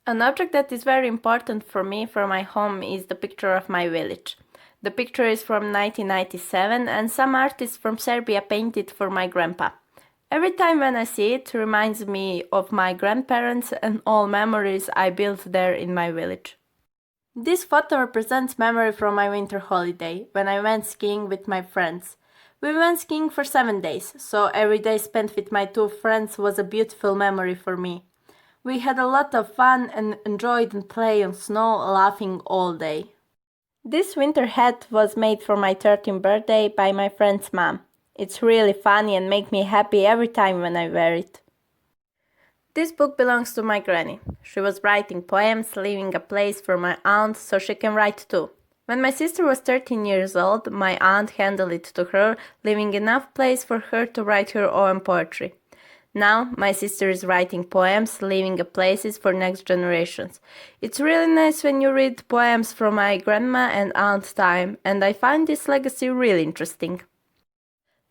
An object that is very important for me for my home is the picture of my village. The picture is from 1997 and some artist from Serbia painted for my grandpa. Every time when I see it reminds me of my grandparents and all memories I built there in my village. This photo represents memory from my winter holiday, when I went skiing with my friends. We went skiing for 7 days, so every day spent with my two friends was a beautiful memory for me. We had a lot of fun and enjoyed and played on snow, laughing all day. This winter hat was made for my 13th birthday by my friend's mom. It's really funny and makes me happy every time when I wear it. This book belongs to my granny. She was writing poems, leaving a place for my aunt so she can write too. When my sister was 13 years old, my aunt handed it to her, leaving enough place for her to write her own poetry. Now, my sister is writing poems, leaving a places for next generations. It's really nice when you read poems from my grandma and aunt time, and I find this legacy really interesting.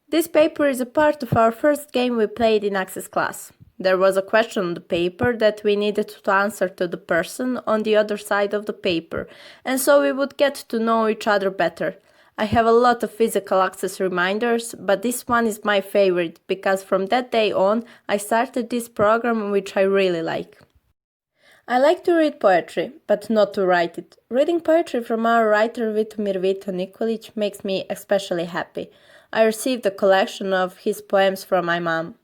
This paper is a part of our first game we played in Access class. There was a question on the paper that we needed to answer to the person on the other side of the paper, and so we would get to know each other better. I have a lot of physical access reminders, but this one is my favorite because from that day on I started this program which I really like. I like to read poetry, but not to write it. Reading poetry from our writer Vitomir Vito Nikolic makes me especially happy. I received a collection of his poems from my mom.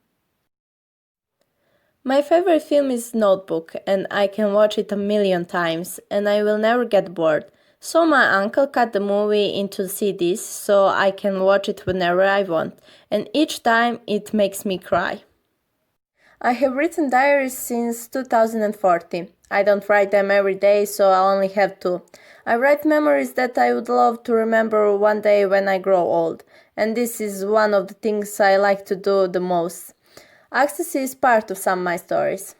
My favorite film is Notebook, and I can watch it a million times, and I will never get bored. So my uncle cut the movie into CDs so I can watch it whenever I want, and each time it makes me cry. I have written diaries since 2014. I don't write them every day, so I only have two. I write memories that I would love to remember one day when I grow old, and this is one of the things I like to do the most. Ecstasy is part of some of my stories.